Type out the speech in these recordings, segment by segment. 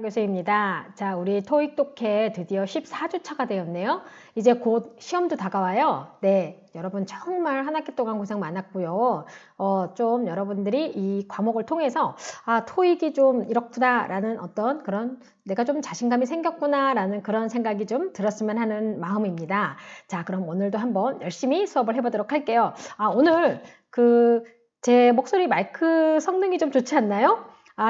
교수입니다. 자, 우리 토익 독해 드디어 14주차가 되었네요. 이제 곧 시험도 다가와요. 네, 여러분 정말 한 학기 동안 고생 많았고요. 좀 여러분들이 이 과목을 통해서 토익이 좀 이렇구나 라는 어떤 그런 내가 좀 자신감이 생겼구나 라는 그런 생각이 좀 들었으면 하는 마음입니다. 자, 그럼 오늘도 한번 열심히 수업을 해보도록 할게요. 오늘 제 목소리 마이크 성능이 좀 좋지 않나요?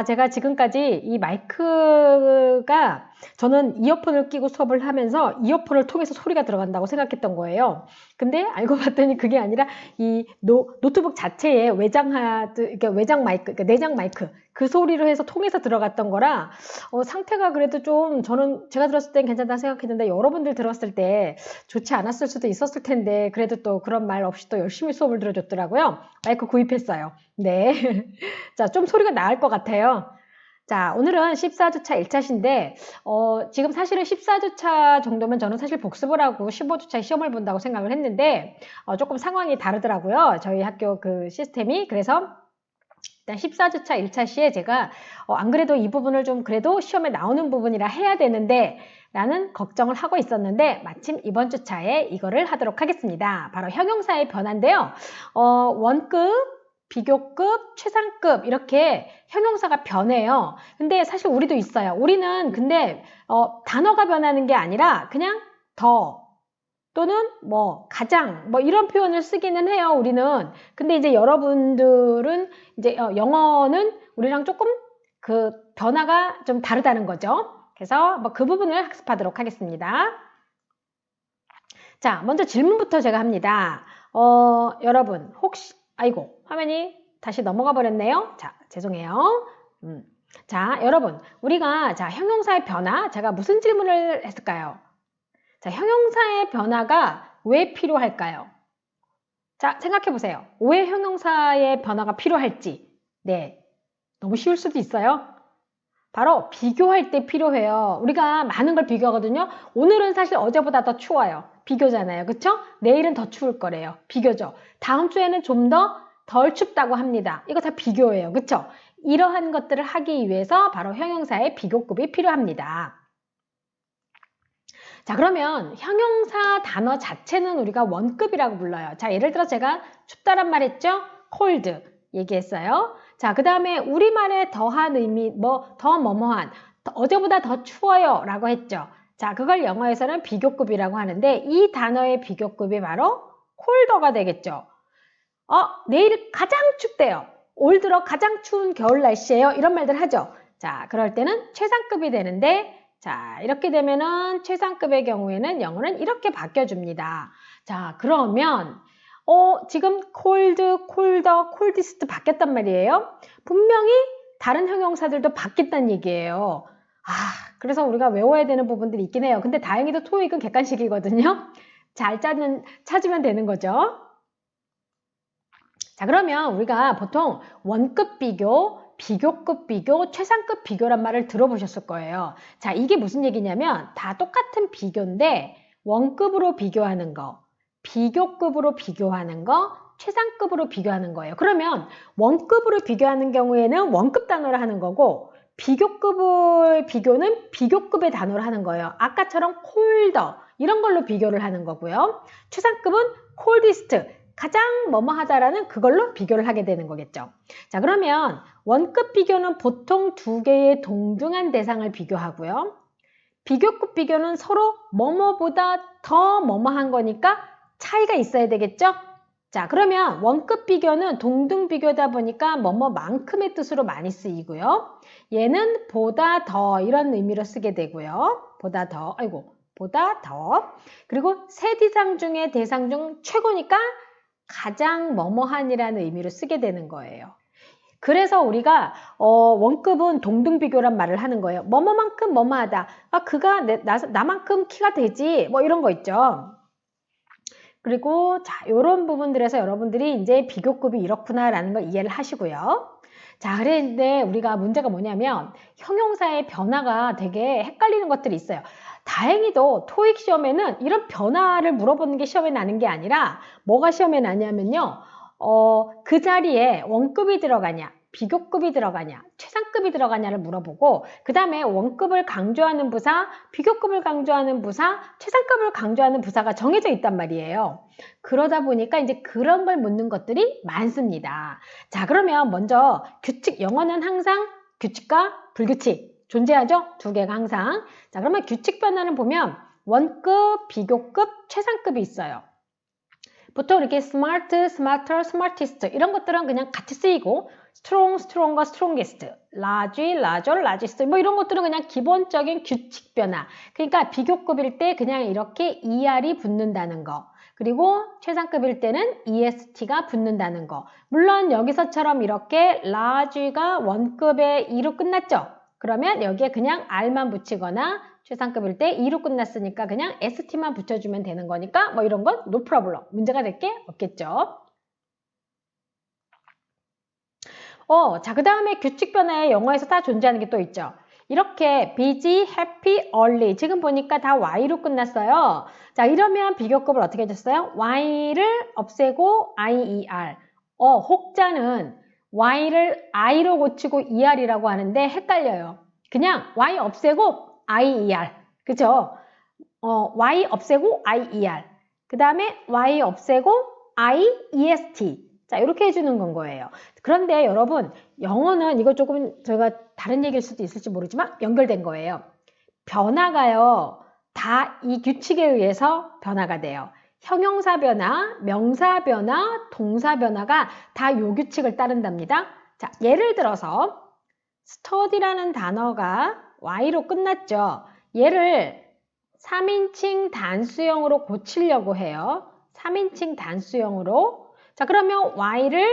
제가 지금까지 이 마이크가 저는 이어폰을 끼고 수업을 하면서 이어폰을 통해서 소리가 들어간다고 생각했던 거예요. 근데 알고 봤더니 그게 아니라 이 노트북 자체에 외장 마이크, 그러니까 내장 마이크 그 소리로 해서 통해서 들어갔던 거라 상태가 그래도 좀 제가 들었을 땐 괜찮다 생각했는데 여러분들 들었을 때 좋지 않았을 수도 있었을 텐데 그래도 또 그런 말 없이 또 열심히 수업을 들어줬더라고요. 마이크 구입했어요. 네. 자, 좀 소리가 나을 것 같아요. 자, 오늘은 14주차 1차시인데 지금 사실은 14주차 정도면 저는 사실 복습을 하고 15주차 시험을 본다고 생각을 했는데 조금 상황이 다르더라고요. 저희 학교 그 시스템이. 그래서 일단 14주차 1차 시에 제가 안 그래도 이 부분을 좀 그래도 시험에 나오는 부분이라 해야 되는데 라는 걱정을 하고 있었는데 마침 이번 주차에 이거를 하도록 하겠습니다. 바로 형용사의 변화인데요. 원급, 비교급, 최상급 이렇게 형용사가 변해요. 근데 사실 우리도 있어요. 우리는 근데 단어가 변하는 게 아니라 그냥 더 또는 뭐 가장 뭐 이런 표현을 쓰기는 해요. 우리는. 근데 이제 여러분들은 이제 영어는 우리랑 조금 그 변화가 좀 다르다는 거죠. 그래서 뭐 그 부분을 학습하도록 하겠습니다. 자, 먼저 질문부터 제가 합니다. 여러분 혹시 아이고 화면이 다시 넘어가 버렸네요. 자, 죄송해요. 자, 여러분 우리가 형용사의 변화 제가 무슨 질문을 했을까요? 자, 형용사의 변화가 왜 필요할까요? 자, 생각해 보세요. 왜 형용사의 변화가 필요할지. 네, 너무 쉬울 수도 있어요. 바로 비교할 때 필요해요. 우리가 많은 걸 비교하거든요. 오늘은 사실 어제보다 더 추워요. 비교잖아요. 그쵸? 내일은 더 추울 거래요. 비교죠. 다음 주에는 좀 더 덜 춥다고 합니다. 이거 다 비교예요. 그쵸? 이러한 것들을 하기 위해서 바로 형용사의 비교급이 필요합니다. 자, 그러면 형용사 단어 자체는 우리가 원급이라고 불러요. 자, 예를 들어 제가 춥다란 말 했죠? cold 얘기했어요. 자, 그 다음에 우리말에 더한 의미, 뭐뭐한, 어제보다 더 추워요 라고 했죠. 자, 그걸 영어에서는 비교급이라고 하는데 이 단어의 비교급이 바로 colder가 되겠죠. 내일 가장 춥대요. 올 들어 가장 추운 겨울 날씨예요. 이런 말들 하죠. 자, 그럴 때는 최상급이 되는데 자, 이렇게 되면은 최상급의 경우에는 영어는 이렇게 바뀌어줍니다. 자, 그러면 지금 cold, colder, coldest 바뀌었단 말이에요. 분명히 다른 형용사들도 바뀌었다는 얘기예요. 그래서 우리가 외워야 되는 부분들이 있긴 해요. 근데 다행히도 토익은 객관식이거든요. 잘 찾으면 되는 거죠. 자, 그러면 우리가 보통 원급 비교, 비교급 비교, 최상급 비교란 말을 들어보셨을 거예요. 자, 이게 무슨 얘기냐면 다 똑같은 비교인데 원급으로 비교하는 거, 비교급으로 비교하는 거, 최상급으로 비교하는 거예요. 그러면 원급으로 비교하는 경우에는 원급 단어를 하는 거고 비교급의 비교는 비교급의 단어를 하는 거예요. 아까처럼 콜더 이런 걸로 비교를 하는 거고요. 최상급은 콜디스트 가장 뭐뭐하다라는 그걸로 비교를 하게 되는 거겠죠. 자, 그러면 원급 비교는 보통 두 개의 동등한 대상을 비교하고요. 비교급 비교는 서로 뭐뭐보다 더 뭐뭐한 거니까 차이가 있어야 되겠죠. 자, 그러면 원급 비교는 동등 비교다 보니까 뭐뭐만큼의 뜻으로 많이 쓰이고요. 얘는 보다 더 이런 의미로 쓰게 되고요. 보다 더, 보다 더. 그리고 세 대상 중에 대상 중 최고니까 가장 뭐뭐한이라는 의미로 쓰게 되는 거예요. 그래서 우리가 원급은 동등비교란 말을 하는 거예요. 뭐뭐만큼 뭐뭐하다. 그가 나만큼 키가 되지. 뭐 이런 거 있죠. 그리고 자, 이런 부분들에서 여러분들이 이제 비교급이 이렇구나라는 걸 이해를 하시고요. 자, 그런데 우리가 문제가 뭐냐면 형용사의 변화가 되게 헷갈리는 것들이 있어요. 다행히도 토익 시험에는 이런 변화를 물어보는 게 시험에 나는 게 아니라 뭐가 시험에 나냐면요. 그 자리에 원급이 들어가냐, 비교급이 들어가냐, 최상급이 들어가냐를 물어보고 그 다음에 원급을 강조하는 부사, 비교급을 강조하는 부사, 최상급을 강조하는 부사가 정해져 있단 말이에요. 그러다 보니까 이제 그런 걸 묻는 것들이 많습니다. 자, 그러면 먼저 규칙, 영어는 항상 규칙과 불규칙 존재하죠? 두 개가 항상. 자, 그러면 규칙 변화는 보면 원급, 비교급, 최상급이 있어요. 보통 이렇게 smart, smarter, smartest 이런 것들은 그냥 같이 쓰이고 strong, stronger, strongest, large, larger, largest 뭐 이런 것들은 그냥 기본적인 규칙 변화. 그러니까 비교급일 때 그냥 이렇게 ER이 붙는다는 거. 그리고 최상급일 때는 EST가 붙는다는 거. 물론 여기서처럼 이렇게 large가 원급에 E로 끝났죠. 그러면 여기에 그냥 R만 붙이거나 최상급일 때 2로 끝났으니까 그냥 ST만 붙여주면 되는 거니까 뭐 이런 건 no problem. 문제가 될 게 없겠죠. 자, 그 다음에 규칙 변화에 영어에서 다 존재하는 게 또 있죠. 이렇게 busy, happy, early. 지금 보니까 다 Y로 끝났어요. 자, 이러면 비교급을 어떻게 해줬어요? Y를 없애고 IER. 혹자는 Y를 I로 고치고 ER이라고 하는데 헷갈려요. 그냥 Y 없애고 IER. 그죠? Y 없애고 IER. 그 다음에 Y 없애고 IEST. 자, 이렇게 해주는 건 거예요. 그런데 여러분, 영어는 이거 조금 제가 다른 얘기일 수도 있을지 모르지만 연결된 거예요. 변화가요, 다 이 규칙에 의해서 변화가 돼요. 형용사 변화, 명사 변화, 동사 변화가 다 이 규칙을 따른답니다. 자, 예를 들어서 study라는 단어가 Y로 끝났죠. 얘를 3인칭 단수형으로 고치려고 해요. 3인칭 단수형으로. 자, 그러면 Y를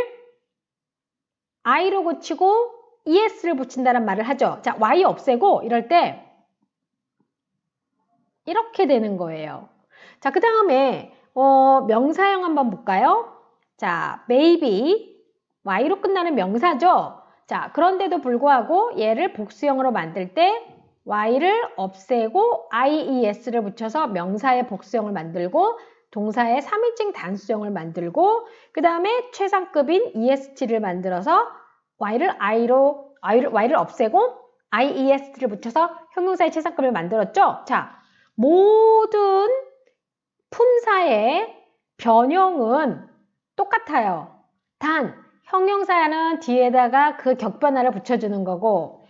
I로 고치고 ES를 붙인다는 말을 하죠. 자, Y 없애고 이럴 때 이렇게 되는 거예요. 자, 그 다음에 명사형 한번 볼까요? 자, maybe Y로 끝나는 명사죠. 자, 그런데도 불구하고 얘를 복수형으로 만들 때 Y를 없애고 IES를 붙여서 명사의 복수형을 만들고 동사의 3인칭 단수형을 만들고 그 다음에 최상급인 EST를 만들어서 Y를 없애고 IEST를 붙여서 형용사의 최상급을 만들었죠. 자, 모든 품사의 변형은 똑같아요. 단 형용사는 뒤에다가 그 격변화를 붙여주는 거고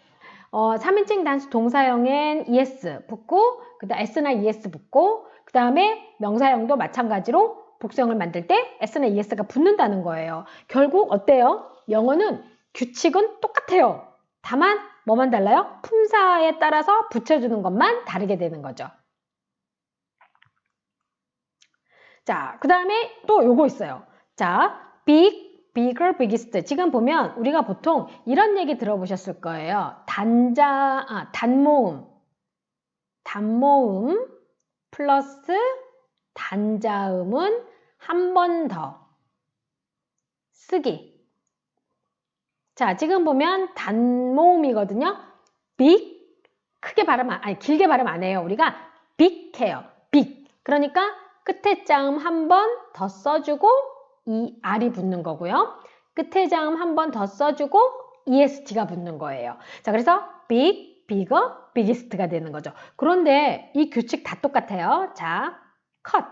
3인칭 단수 동사형엔 ES 붙고 그 다음 S나 ES 붙고 그 다음에 명사형도 마찬가지로 복수형을 만들 때 S나 ES가 붙는다는 거예요. 결국 어때요? 영어는 규칙은 똑같아요. 다만 뭐만 달라요? 품사에 따라서 붙여주는 것만 다르게 되는 거죠. 자, 그 다음에 또 요거 있어요. 자, big, bigger, biggest. 지금 보면 우리가 보통 이런 얘기 들어보셨을 거예요. 단모음 플러스 단자음은 한 번 더 쓰기. 자, 지금 보면 단모음이거든요. big, 크게 길게 발음 안 해요. 우리가 big 해요. big. 그러니까 끝에 자음 한 번 더 써주고 이 R이 붙는 거고요. 끝에 자음 한 번 더 써주고 EST가 붙는 거예요. 자, 그래서 big, bigger, biggest가 되는 거죠. 그런데 이 규칙 다 똑같아요. 자, cut.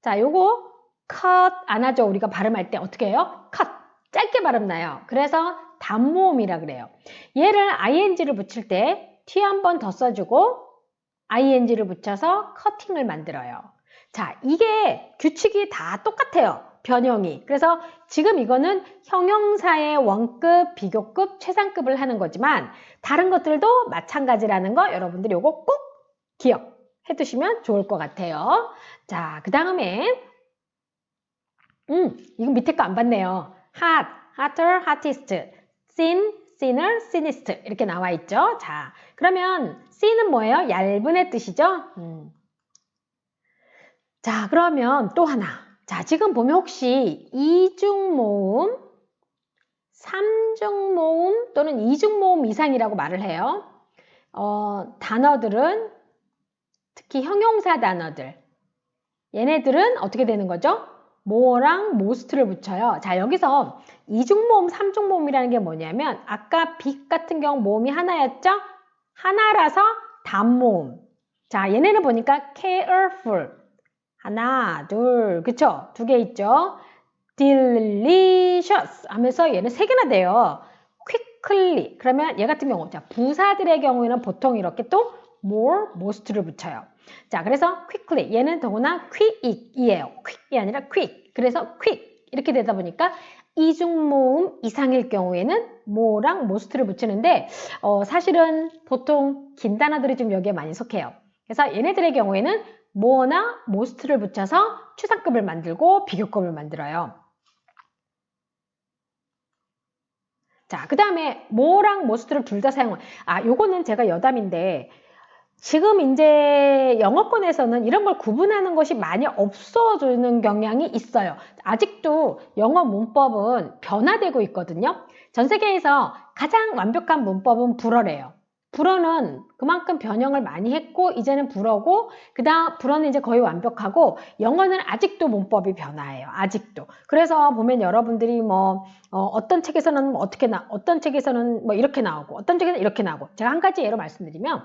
자, 요거 cut 안 하죠. 우리가 발음할 때 어떻게 해요? cut. 짧게 발음 나요. 그래서 단모음이라 그래요. 얘를 ing를 붙일 때 T 한 번 더 써주고 ing를 붙여서 cutting을 만들어요. 자, 이게 규칙이 다 똑같아요. 변형이. 그래서 지금 이거는 형용사의 원급, 비교급, 최상급을 하는 거지만 다른 것들도 마찬가지라는 거 여러분들이 이거 꼭 기억해 두시면 좋을 것 같아요. 자, 그 다음에 이건 밑에 거 안 봤네요. hot, hotter, hottest, thin, thinner, thinnest 이렇게 나와 있죠. 자, 그러면 thin은 뭐예요? 얇은 의 뜻이죠. 자, 그러면 또 하나. 자, 지금 보면 혹시 이중모음, 삼중모음 또는 이중모음 이상이라고 말을 해요. 단어들은 특히 형용사 단어들. 얘네들은 어떻게 되는 거죠? more랑 most를 붙여요. 자, 여기서 이중모음, 삼중모음이라는 게 뭐냐면 아까 big 같은 경우 모음이 하나였죠? 하나라서 단모음. 자, 얘네는 보니까 careful. 하나, 둘, 그쵸? 두 개 있죠? delicious 하면서 얘는 세 개나 돼요. quickly. 그러면 얘 같은 경우, 자, 부사들의 경우에는 보통 이렇게 또 more, most를 붙여요. 자, 그래서 quickly. 얘는 더구나 quick이에요. quick이 아니라 quick. 그래서 quick. 이렇게 되다 보니까 이중모음 이상일 경우에는 more랑 most를 붙이는데, 사실은 보통 긴 단어들이 좀 여기에 많이 속해요. 그래서 얘네들의 경우에는 more나 most를 붙여서 추상급을 만들고 비교급을 만들어요. 자, 그 다음에 more랑 most를 둘 다 사용을, 요거는 제가 여담인데, 지금 이제 영어권에서는 이런 걸 구분하는 것이 많이 없어지는 경향이 있어요. 아직도 영어 문법은 변화되고 있거든요. 전 세계에서 가장 완벽한 문법은 불어래요. 불어는 그만큼 변형을 많이 했고 이제는 불어고 그다음 불어는 이제 거의 완벽하고 영어는 아직도 문법이 변화해요. 아직도. 그래서 보면 여러분들이 뭐 어떤 책에서는 뭐 어떻게 어떤 책에서는 뭐 이렇게 나오고 어떤 책에서는 이렇게 나오고 제가 한 가지 예로 말씀드리면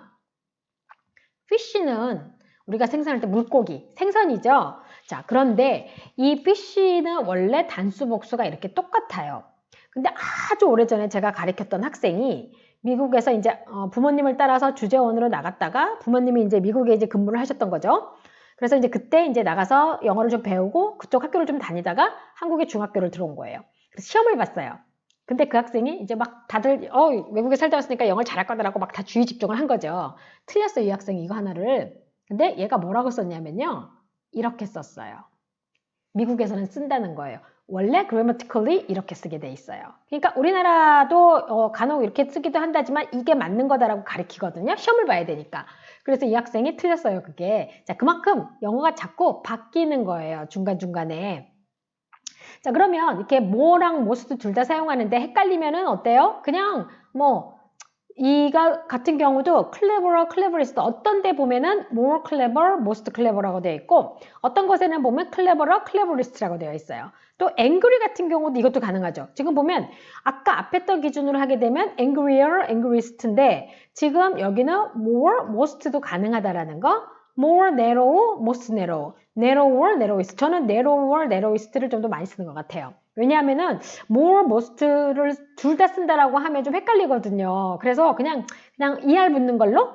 피쉬는 우리가 생산할 때 물고기, 생선이죠. 자, 그런데 이 피쉬는 원래 단수 복수가 이렇게 똑같아요. 근데 아주 오래전에 제가 가르쳤던 학생이 미국에서 이제 부모님을 따라서 주재원으로 나갔다가 부모님이 이제 미국에 이제 근무를 하셨던 거죠. 그래서 이제 그때 이제 나가서 영어를 좀 배우고 그쪽 학교를 좀 다니다가 한국의 중학교를 들어온 거예요. 그래서 시험을 봤어요. 근데 그 학생이 이제 막 다들 외국에 살다 왔으니까 영어를 잘할 거다라고 막 다 주의 집중을 한 거죠. 틀렸어요, 이 학생이 이거 하나를. 근데 얘가 뭐라고 썼냐면요. 이렇게 썼어요. 미국에서는 쓴다는 거예요. 원래 grammatically 이렇게 쓰게 돼 있어요. 그러니까 우리나라도 간혹 이렇게 쓰기도 한다지만 이게 맞는 거다라고 가르치거든요. 시험을 봐야 되니까. 그래서 이 학생이 틀렸어요, 그게. 자, 그만큼 영어가 자꾸 바뀌는 거예요, 중간중간에. 자, 그러면 이렇게 more랑 most 둘 다 사용하는데 헷갈리면은 어때요? 그냥 이가 같은 경우도 cleverer, cleverest 어떤 데 보면은 more clever, most clever라고 되어 있고 어떤 것에는 보면 cleverer, cleverest라고 되어 있어요. 또 angry 같은 경우도 이것도 가능하죠. 지금 보면 아까 앞에 던 기준으로 하게 되면 angrier, angriest인데 지금 여기는 more, most도 가능하다라는 거. more narrow, most narrow, narrower, narrowest. 저는 narrower, narrowest를 좀 더 많이 쓰는 것 같아요. 왜냐하면은 more, most를 둘 다 쓴다라고 하면 좀 헷갈리거든요. 그래서 그냥 ER 붙는 걸로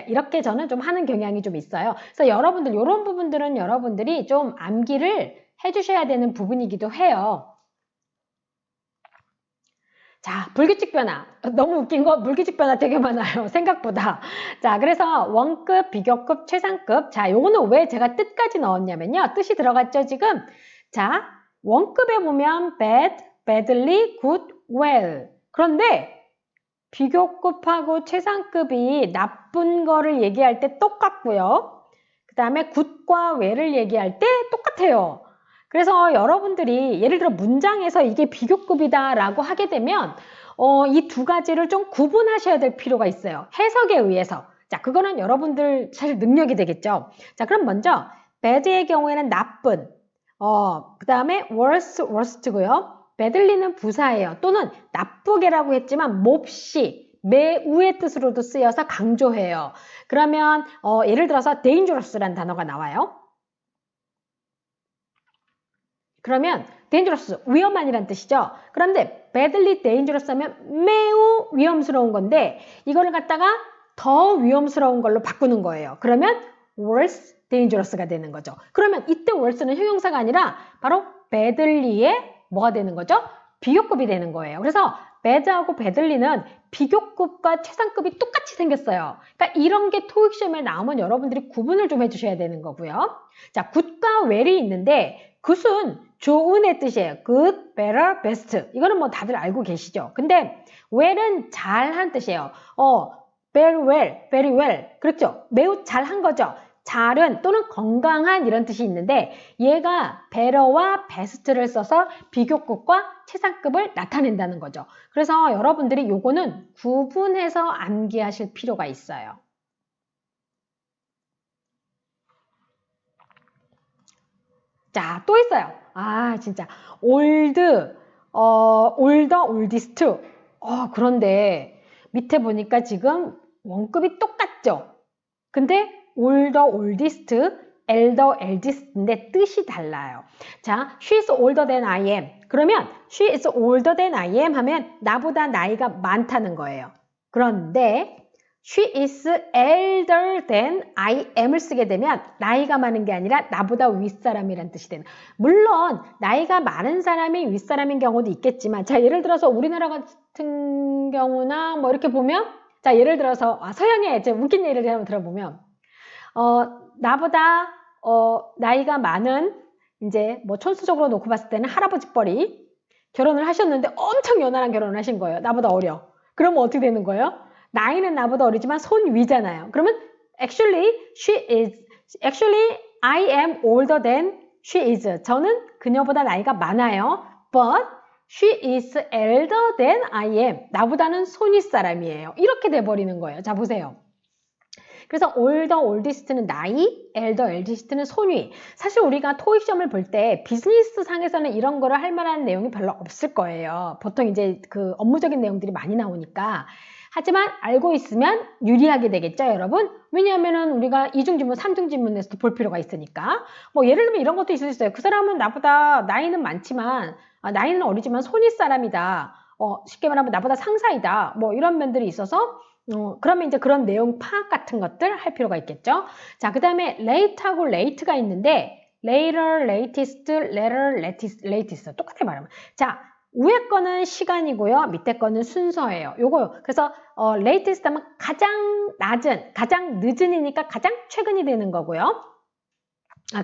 이렇게 저는 좀 하는 경향이 좀 있어요. 그래서 여러분들 이런 부분들은 여러분들이 좀 암기를 해주셔야 되는 부분이기도 해요. 자, 불규칙 변화. 너무 웃긴 거 불규칙 변화 되게 많아요. 생각보다. 자, 그래서 원급, 비교급, 최상급. 자, 요거는 왜 제가 뜻까지 넣었냐면요. 뜻이 들어갔죠, 지금? 자, 원급에 보면 bad, badly, good, well. 그런데 비교급하고 최상급이 나쁜 거를 얘기할 때 똑같고요. 그 다음에 good과 well을 얘기할 때 똑같아요. 그래서 여러분들이 예를 들어 문장에서 이게 비교급이다 라고 하게 되면 이 두 가지를 좀 구분하셔야 될 필요가 있어요. 해석에 의해서. 자, 그거는 여러분들 사실 능력이 되겠죠. 자, 그럼 먼저 bad의 경우에는 나쁜, 그 다음에 worst, worst고요. badly는 부사예요. 또는 나쁘게라고 했지만 몹시, 매우의 뜻으로도 쓰여서 강조해요. 그러면 예를 들어서 dangerous라는 단어가 나와요. 그러면 dangerous, 위험한이란 뜻이죠. 그런데 badly dangerous 하면 매우 위험스러운 건데 이거를 갖다가 더 위험스러운 걸로 바꾸는 거예요. 그러면 worse dangerous가 되는 거죠. 그러면 이때 worse는 형용사가 아니라 바로 badly의 뭐가 되는 거죠? 비교급이 되는 거예요. 그래서 bad하고 badly는 비교급과 최상급이 똑같이 생겼어요. 그러니까 이런 게 토익 시험에 나오면 여러분들이 구분을 좀 해주셔야 되는 거고요. 자, good과 well이 있는데 good은 좋은의 뜻이에요. good, better, best. 이거는 뭐 다들 알고 계시죠? 근데 well은 잘한 뜻이에요. very well, very well. 그렇죠? 매우 잘한 거죠. 잘은 또는 건강한 이런 뜻이 있는데 얘가 better와 best를 써서 비교급과 최상급을 나타낸다는 거죠. 그래서 여러분들이 요거는 구분해서 암기하실 필요가 있어요. 자, 자, 또 있어요. 아, 진짜. old, older, oldest. 그런데 밑에 보니까 지금 원급이 똑같죠? 근데 older, oldest, elder, eldest인데 뜻이 달라요. 자, she is older than I am. 그러면 she is older than I am 하면 나보다 나이가 많다는 거예요. 그런데 she is elder than I am을 쓰게 되면 나이가 많은 게 아니라 나보다 윗사람이란 뜻이 되는. 물론 나이가 많은 사람이 윗사람인 경우도 있겠지만, 자, 예를 들어서 우리나라 같은 경우나 뭐 이렇게 보면, 자, 예를 들어서 서양의 이제 웃긴 예를 한번 들어보면 나보다 나이가 많은 이제 뭐 촌수적으로 놓고 봤을 때는 할아버지 뻘이 결혼을 하셨는데 엄청 연하랑 결혼을 하신 거예요. 나보다 어려. 그러면 어떻게 되는 거예요? 나이는 나보다 어리지만 손 위잖아요. 그러면 actually I am older than she is. 저는 그녀보다 나이가 많아요. But she is elder than I am. 나보다는 손윗 사람이에요. 이렇게 돼버리는 거예요. 자, 보세요. 그래서 older, oldest는 나이, elder, eldest는 손위. 사실 우리가 토익 시험을 볼 때 비즈니스 상에서는 이런 거를 할 만한 내용이 별로 없을 거예요. 보통 이제 그 업무적인 내용들이 많이 나오니까. 하지만 알고 있으면 유리하게 되겠죠, 여러분? 왜냐하면은 우리가 이중지문, 삼중지문에서도 볼 필요가 있으니까. 뭐 예를 들면 이런 것도 있을 수 있어요. 그 사람은 나보다 나이는 많지만, 나이는 어리지만 손윗 사람이다. 쉽게 말하면 나보다 상사이다. 뭐 이런 면들이 있어서 그러면 이제 그런 내용 파악 같은 것들 할 필요가 있겠죠. 자, 그 다음에 late하고 late가 있는데 later, latest, later, latest 똑같게 말하면. 자, 위에 거는 시간이고요. 밑에 거는 순서예요. 요거 그래서 latest 하면 가장 낮은, 가장 늦은이니까 가장 최근이 되는 거고요.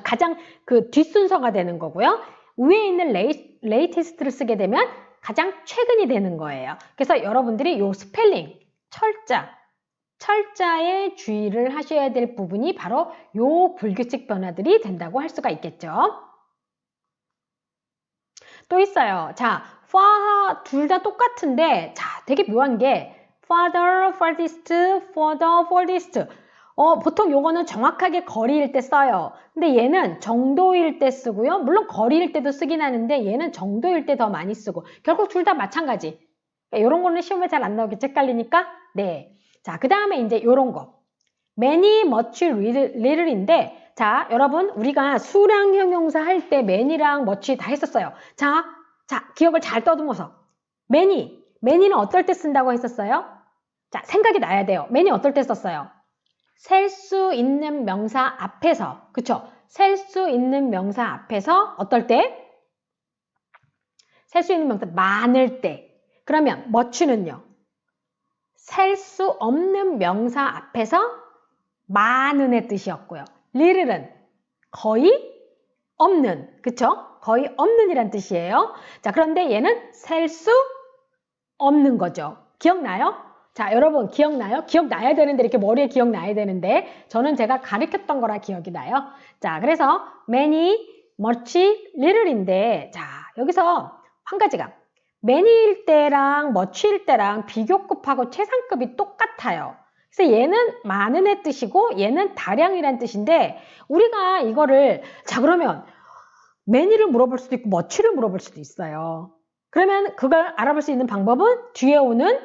가장 그 뒷순서가 되는 거고요. 위에 있는 latest를 쓰게 되면 가장 최근이 되는 거예요. 그래서 여러분들이 요 스펠링 철자에 주의를 하셔야 될 부분이 바로 요 불규칙 변화들이 된다고 할 수가 있겠죠. 또 있어요. 자, 둘 다 똑같은데, 자, 되게 묘한 게 farther, farthest, further, furthest. 보통 요거는 정확하게 거리일 때 써요. 근데 얘는 정도일 때 쓰고요. 물론 거리일 때도 쓰긴 하는데 얘는 정도일 때 더 많이 쓰고 결국 둘 다 마찬가지. 이런 거는 시험에 잘 안 나오겠지? 헷갈리니까? 네. 자, 그 다음에 이제 요런 거. many, much, little인데, 자, 여러분, 우리가 수량 형용사 할 때 many랑 much 다 했었어요. 자, 기억을 잘 떠듬어서. many는 어떨 때 쓴다고 했었어요? 자, 생각이 나야 돼요. many 어떨 때 썼어요? 셀 수 있는 명사 앞에서. 그쵸? 셀 수 있는 명사 앞에서 어떨 때? 셀 수 있는 명사 많을 때. 그러면 much는요? 셀 수 없는 명사 앞에서 많은의 뜻이었고요. little은 거의 없는, 그쵸? 거의 없는이란 뜻이에요. 자, 그런데 얘는 셀 수 없는 거죠. 기억나요? 자, 여러분 기억나요? 기억나야 되는데 이렇게 머리에 기억나야 되는데 저는 제가 가르쳤던 거라 기억이 나요. 자, 그래서 many, much, little인데 자, 여기서 한 가지가 many일 때랑 much일 때랑 비교급하고 최상급이 똑같아요. 그래서 얘는 많은의 뜻이고 얘는 다량이란 뜻인데 우리가 이거를 자 그러면 many를 물어볼 수도 있고 much를 물어볼 수도 있어요. 그러면 그걸 알아볼 수 있는 방법은 뒤에 오는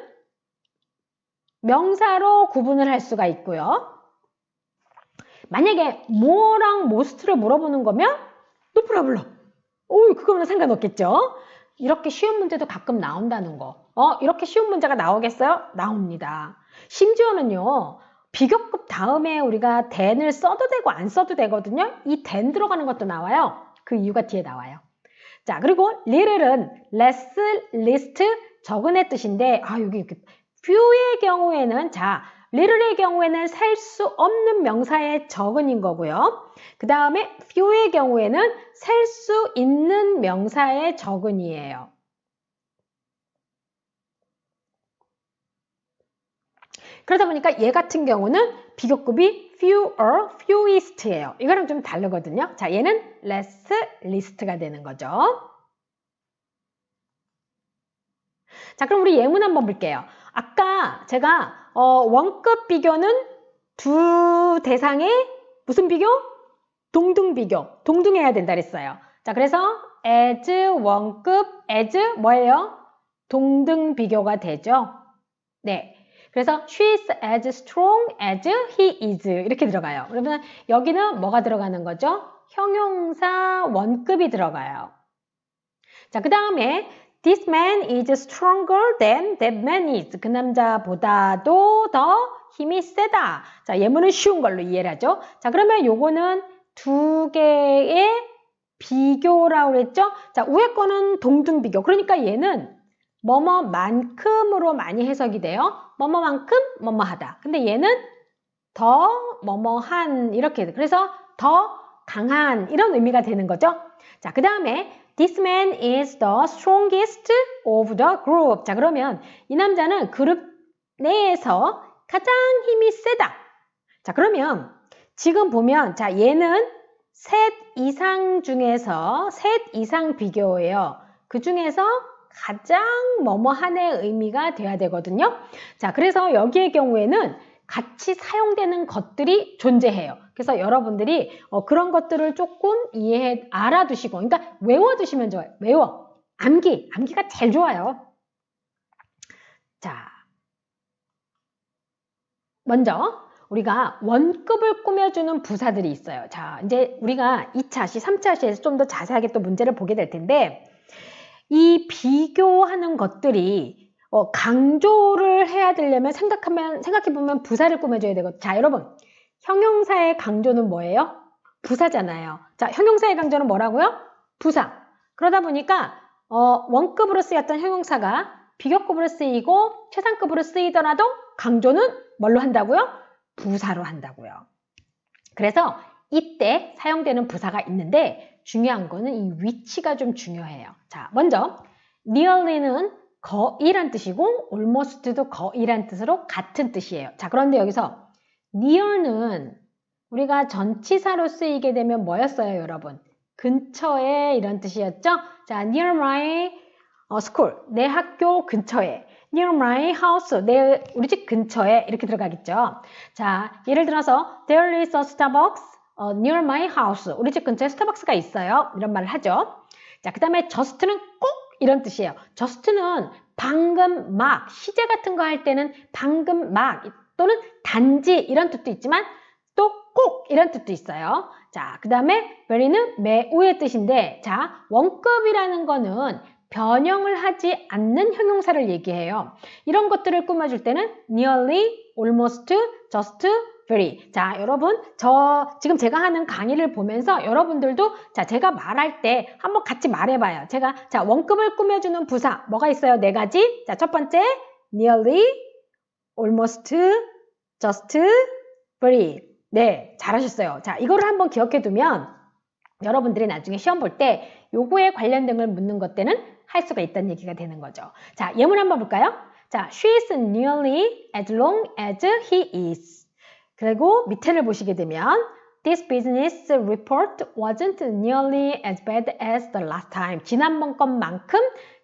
명사로 구분을 할 수가 있고요. 만약에 more랑 most를 물어보는 거면 no problem. 그거는 상관없겠죠. 이렇게 쉬운 문제도 가끔 나온다는 거. 이렇게 쉬운 문제가 나오겠어요? 나옵니다. 심지어는요. 비교급 다음에 우리가 than을 써도 되고 안 써도 되거든요. 이 than 들어가는 것도 나와요. 그 이유가 뒤에 나와요. 자, 그리고 little은 less, least, 적은의 뜻인데 여기 few의 경우에는 자, little의 경우에는 셀 수 없는 명사의 적은인 거고요. 그 다음에 few의 경우에는 셀 수 있는 명사의 적은이에요. 그러다 보니까 얘 같은 경우는 비교급이 fewer, fewest예요. 이거랑 좀 다르거든요. 자, 얘는 less, least가 되는 거죠. 자, 그럼 우리 예문 한번 볼게요. 아까 제가 원급 비교는 두 대상의 무슨 비교? 동등비교, 동등해야 된다 그랬어요. 자, 그래서 as 원급, as 뭐예요? 동등비교가 되죠. 네. 그래서 she is as strong as he is 이렇게 들어가요. 그러면 여기는 뭐가 들어가는 거죠? 형용사 원급이 들어가요. 자, 그 다음에 this man is stronger than that man is. 그 남자보다도 더 힘이 세다. 자, 예문은 쉬운 걸로 이해를 하죠. 자, 그러면 요거는 두 개의 비교라고 그랬죠? 자, 위에 거는 동등비교. 그러니까 얘는 뭐뭐만큼으로 많이 해석이 돼요. 뭐뭐만큼 뭐뭐하다. 근데 얘는 더 뭐뭐한 이렇게 그래서 더 강한 이런 의미가 되는 거죠. 자, 그 다음에 this man is the strongest of the group. 자, 그러면 이 남자는 그룹 내에서 가장 힘이 세다. 자, 그러면 지금 보면 자, 얘는 셋 이상 중에서 셋 이상 비교예요. 그 중에서 가장 뭐뭐한의 의미가 돼야 되거든요. 자, 그래서 여기의 경우에는 같이 사용되는 것들이 존재해요. 그래서 여러분들이 그런 것들을 조금 알아두시고, 그러니까 외워두시면 좋아요. 외워. 암기가 제일 좋아요. 자, 먼저 우리가 원급을 꾸며주는 부사들이 있어요. 자, 이제 우리가 2차 시, 3차 시에서 좀 더 자세하게 또 문제를 보게 될 텐데 이 비교하는 것들이 강조를 해야 되려면 생각해보면 부사를 꾸며줘야 되거든요. 자, 여러분 형용사의 강조는 뭐예요? 부사잖아요. 자, 형용사의 강조는 뭐라고요? 부사. 그러다 보니까 원급으로 쓰였던 형용사가 비교급으로 쓰이고 최상급으로 쓰이더라도 강조는 뭘로 한다고요? 부사로 한다고요. 그래서 이때 사용되는 부사가 있는데 중요한 거는 이 위치가 좀 중요해요. 자, 먼저 nearly는 거의란 뜻이고 almost도 거의란 뜻으로 같은 뜻이에요. 자, 그런데 여기서 near는 우리가 전치사로 쓰이게 되면 뭐였어요, 여러분? 근처에 이런 뜻이었죠? 자, near my school, 내 학교 근처에. near my house, 우리 집 근처에 이렇게 들어가겠죠. 자, 예를 들어서 there is a Starbucks near my house. 우리 집 근처에 스타벅스가 있어요. 이런 말을 하죠. 자, 그 다음에 just는 꼭 이런 뜻이에요. just는 방금 막, 시제 같은 거 할 때는 방금 막 또는 단지 이런 뜻도 있지만 또 꼭 이런 뜻도 있어요. 자, 그 다음에 very는 매우의 뜻인데 자, 원급이라는 거는 변형을 하지 않는 형용사를 얘기해요. 이런 것들을 꾸며줄 때는 nearly, almost, just, very. 자, 여러분 지금 제가 하는 강의를 보면서 여러분들도 자, 제가 말할 때 한번 같이 말해봐요. 자, 원급을 꾸며주는 부사 뭐가 있어요? 4가지. 자, 첫 번째 nearly, almost, just, very. 네, 잘하셨어요. 자, 이거를 한번 기억해 두면 여러분들이 나중에 시험 볼 때 요거에 관련된 걸 묻는 것 때는 할 수가 있다는 얘기가 되는 거죠. 자, 예문 한번 볼까요? 자, she is nearly as long as he is. 그리고 밑에를 보시게 되면 This business report wasn't nearly as bad as the last time. 지난번 것만큼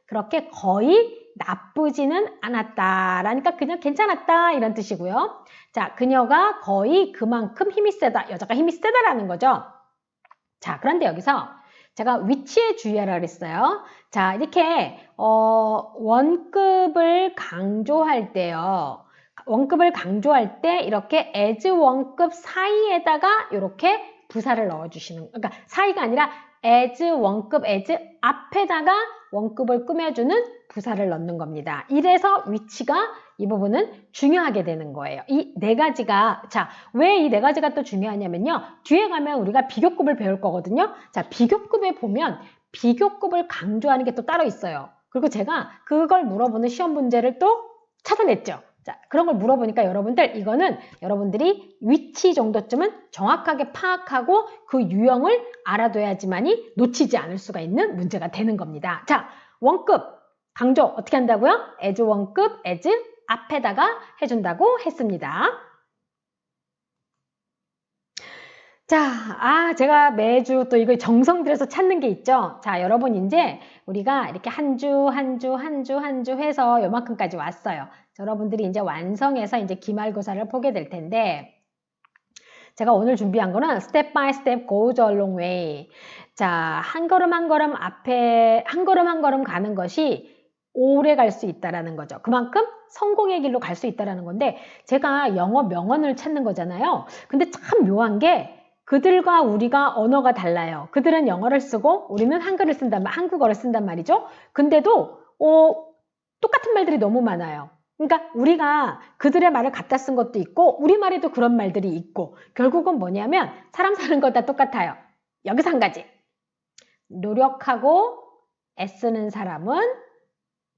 그렇게 거의 나쁘지는 않았다. 라니까 그냥 괜찮았다 이런 뜻이고요. 자, 그녀가 거의 그만큼 힘이 세다. 여자가 힘이 세다라는 거죠. 자, 그런데 여기서 제가 위치에 주의하라 그랬어요. 자, 이렇게 원급을 강조할 때요. 원급을 강조할 때 이렇게 as 원급 사이에다가 이렇게 부사를 넣어주시는, 그러니까 사이가 아니라 as 원급 as 앞에다가 원급을 꾸며주는 부사를 넣는 겁니다. 이래서 위치가 이 부분은 중요하게 되는 거예요. 이 4가지가, 자, 왜 이 4가지가 또 중요하냐면요. 뒤에 가면 우리가 비교급을 배울 거거든요. 자, 비교급에 보면 비교급을 강조하는 게 또 따로 있어요. 그리고 제가 그걸 물어보는 시험 문제를 또 찾아냈죠. 자, 그런 걸 물어보니까 이거는 여러분들이 위치 정도쯤은 정확하게 파악하고 그 유형을 알아둬야지만이 놓치지 않을 수가 있는 문제가 되는 겁니다. 자, 원급 강조 어떻게 한다고요? as 원급 as 앞에다가 해준다고 했습니다. 자, 제가 매주 또 이거 정성 들여서 찾는 게 있죠. 자, 여러분 이제 우리가 이렇게 한 주 해서 요만큼까지 왔어요. 여러분들이 이제 완성해서 이제 기말고사를 보게 될 텐데, 제가 오늘 준비한 거는 step by step goes a long way. 자, 한 걸음 한 걸음 앞에 한 걸음 한 걸음 가는 것이 오래 갈 수 있다라는 거죠. 그만큼 성공의 길로 갈 수 있다라는 건데 제가 영어 명언을 찾는 거잖아요. 근데 참 묘한 게 그들과 우리가 언어가 달라요. 그들은 영어를 쓰고 우리는 한국어를 쓴단 말이죠. 근데도 똑같은 말들이 너무 많아요. 그러니까 우리가 그들의 말을 갖다 쓴 것도 있고 우리말에도 그런 말들이 있고 결국은 뭐냐면 사람 사는 거 다 똑같아요. 여기서 한 가지. 노력하고 애쓰는 사람은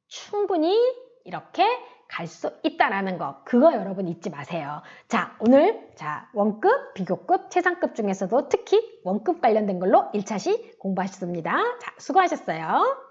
충분히 이렇게 갈 수 있다라는 거. 그거 여러분 잊지 마세요. 자, 오늘 원급, 비교급, 최상급 중에서도 특히 원급 관련된 걸로 1차시 공부하셨습니다. 자, 수고하셨어요.